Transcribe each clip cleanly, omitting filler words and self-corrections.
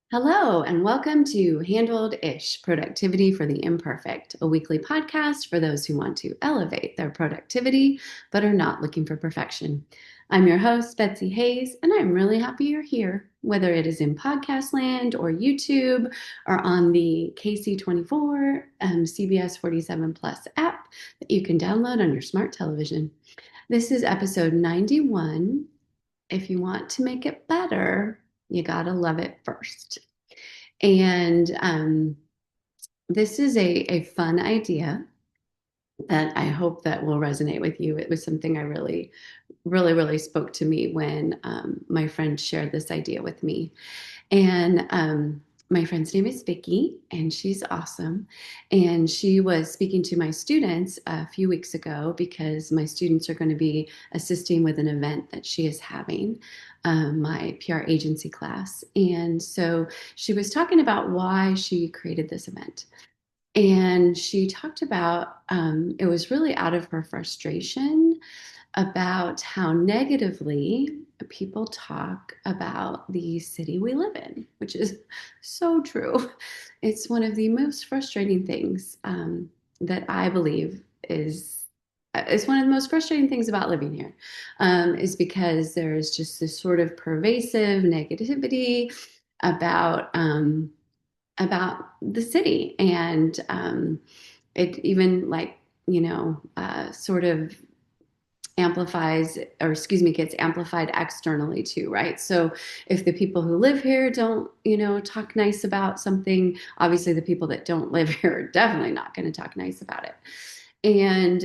Hello, and welcome to Handled-ish Productivity for the Imperfect, a weekly podcast for those who want to elevate their productivity but are not looking for perfection. I'm your host, Betsy Hayes, and I'm really happy you're here, whether it is in podcast land or YouTube or on the KC24 CBS 47 Plus app that you can download on your smart television. This is episode 91. If you want to make it better, you gotta love it first. And this is a fun idea that I hope that will resonate with you. It was something I really spoke to me when my friend shared this idea with me. And my friend's name is Vicky, and she's awesome. And she was speaking to my students a few weeks ago because my students are going to be assisting with an event that she is having, my PR agency class. And so she was talking about why she created this event. And she talked about it was really out of her frustration about how negatively people talk about the city we live in, which is so true. It's one of the most frustrating things that I believe is. It's one of the most frustrating things about living here, is because there's just this sort of pervasive negativity about the city, and it even sort of amplifies, or excuse me, gets amplified externally too, right? So if the people who live here don't, talk nice about something, obviously the people that don't live here are definitely not going to talk nice about it. And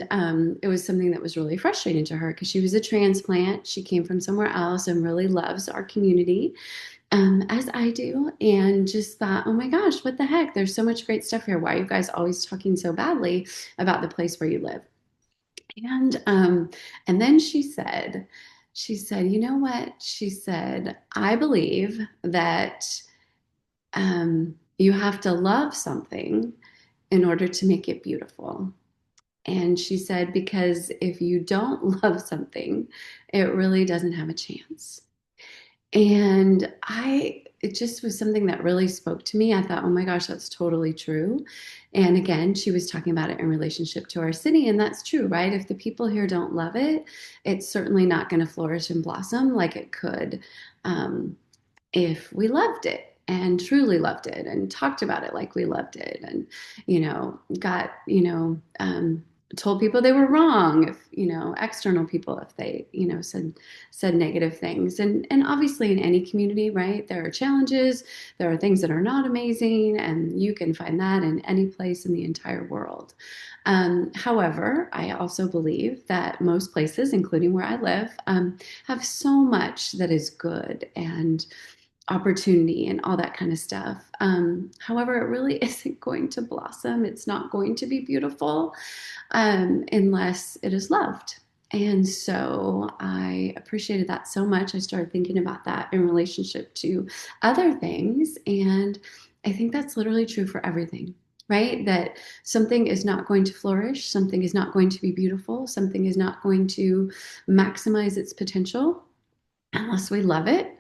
it was something that was really frustrating to her because she was a transplant. She came from somewhere else and really loves our community, as I do, and just thought, oh my gosh, what the heck? There's so much great stuff here. Why are you guys always talking so badly about the place where you live? And then she said, you know what? She said, I believe that you have to love something in order to make it beautiful. And she said, because if you don't love something, it really doesn't have a chance. And it just was something that really spoke to me. I thought, oh my gosh, that's totally true. And again, she was talking about it in relationship to our city. And that's true, right? If the people here don't love it, it's certainly not going to flourish and blossom like it could, if we loved it and truly loved it and talked about it like we loved it, and got told people they were wrong, if external people, if they said negative things. And obviously in any community, right, there are challenges, there are things that are not amazing, and you can find that in any place in the entire world. However, I also believe that most places, including where I live, have so much that is good and opportunity and all that kind of stuff. However, it really isn't going to blossom. It's not going to be beautiful, unless it is loved. And so I appreciated that so much. I started thinking about that in relationship to other things. And I think that's literally true for everything, right? That something is not going to flourish, something is not going to be beautiful, something is not going to maximize its potential unless we love it.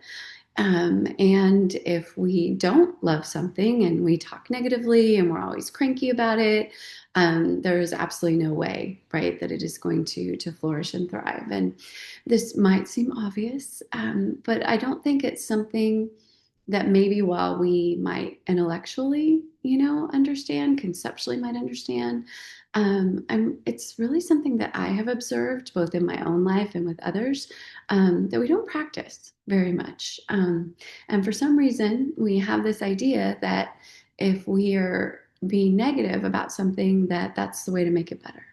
And if we don't love something and we talk negatively and we're always cranky about it, there is absolutely no way, right, that it is going to flourish and thrive. And this might seem obvious, but I don't think it's something that maybe while we might intellectually, understand, conceptually might understand, it's really something that I have observed both in my own life and with others, that we don't practice very much. And for some reason, we have this idea that if we are being negative about something, that's the way to make it better.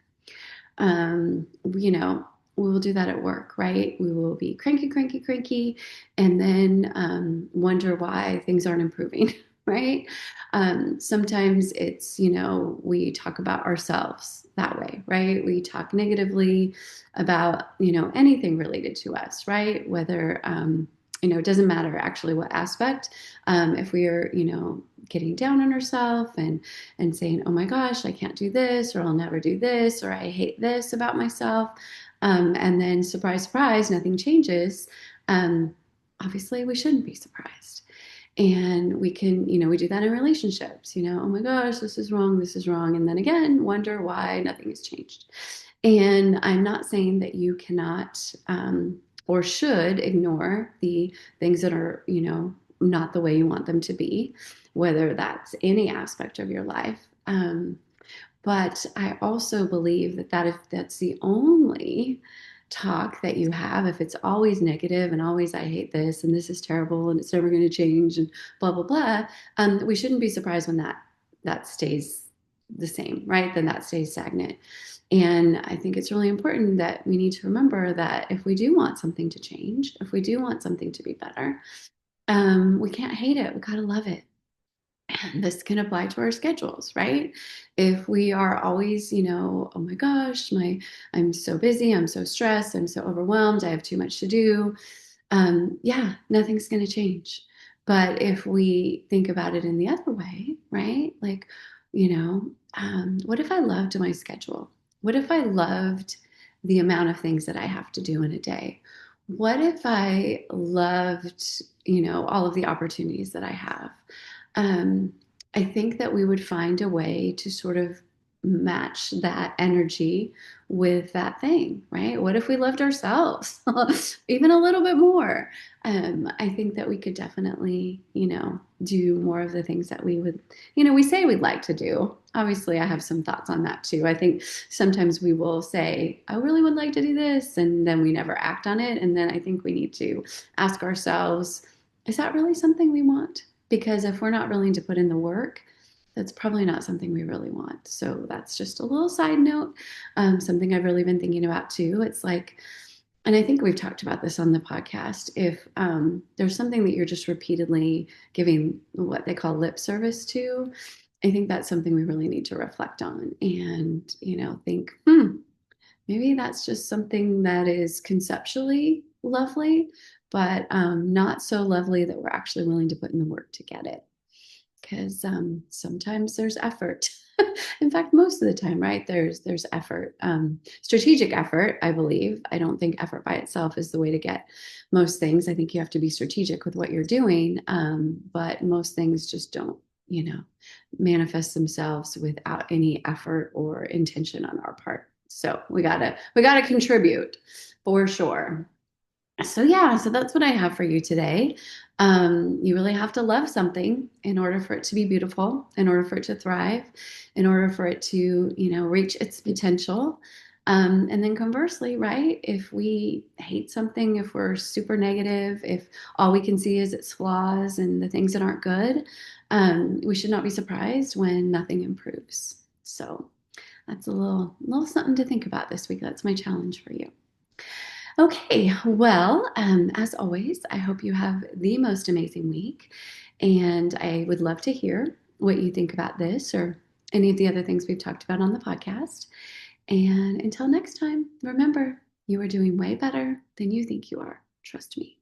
We will do that at work, right? We will be cranky, cranky, cranky, and then wonder why things aren't improving, right? Sometimes it's, we talk about ourselves that way, right? We talk negatively about, anything related to us, right? Whether, it doesn't matter actually what aspect. If we are, getting down on ourselves and saying, oh my gosh, I can't do this, or I'll never do this, or I hate this about myself. And then surprise, surprise, nothing changes. Obviously, we shouldn't be surprised. And we can, we do that in relationships, oh my gosh, this is wrong, this is wrong. And then again, wonder why nothing has changed. And I'm not saying that you cannot or should ignore the things that are, not the way you want them to be, whether that's any aspect of your life. But I also believe that if that's the only talk that you have, if it's always negative and always I hate this and this is terrible and it's never going to change and blah blah blah, we shouldn't be surprised when that stays the same, right? Then that stays stagnant. And I think it's really important that we need to remember that if we do want something to change, if we do want something to be better, we can't hate it. We gotta love it. And this can apply to our schedules, right? If we are always, oh my gosh, I'm so busy, I'm so stressed, I'm so overwhelmed, I have too much to do. Yeah, nothing's going to change. But if we think about it in the other way, right? Like, what if I loved my schedule? What if I loved the amount of things that I have to do in a day? What if I loved, all of the opportunities that I have? um, I think that we would find a way to sort of match that energy with that thing, right? What if we loved ourselves even a little bit more? I think that we could definitely, do more of the things that we would, we say we'd like to do. Obviously, I have some thoughts on that too. I think sometimes we will say, I really would like to do this, and then we never act on it. And then I think we need to ask ourselves, is that really something we want? Because if we're not willing to put in the work, that's probably not something we really want. So that's just a little side note, something I've really been thinking about too. It's like, and I think we've talked about this on the podcast. If there's something that you're just repeatedly giving what they call lip service to, I think that's something we really need to reflect on and, think, maybe that's just something that is conceptually lovely, but not so lovely that we're actually willing to put in the work to get it. Because sometimes there's effort. In fact, most of the time, right? There's effort, strategic effort. I believe. I don't think effort by itself is the way to get most things. I think you have to be strategic with what you're doing, but most things just don't, manifest themselves without any effort or intention on our part. So we gotta contribute for sure. So yeah, so that's what I have for you today. You really have to love something in order for it to be beautiful, in order for it to thrive, in order for it to, reach its potential. And then conversely, right? If we hate something, if we're super negative, if all we can see is its flaws and the things that aren't good, we should not be surprised when nothing improves. So that's a little something to think about this week. That's my challenge for you. Okay, well, as always, I hope you have the most amazing week. And I would love to hear what you think about this or any of the other things we've talked about on the podcast. And until next time, remember, you are doing way better than you think you are. Trust me.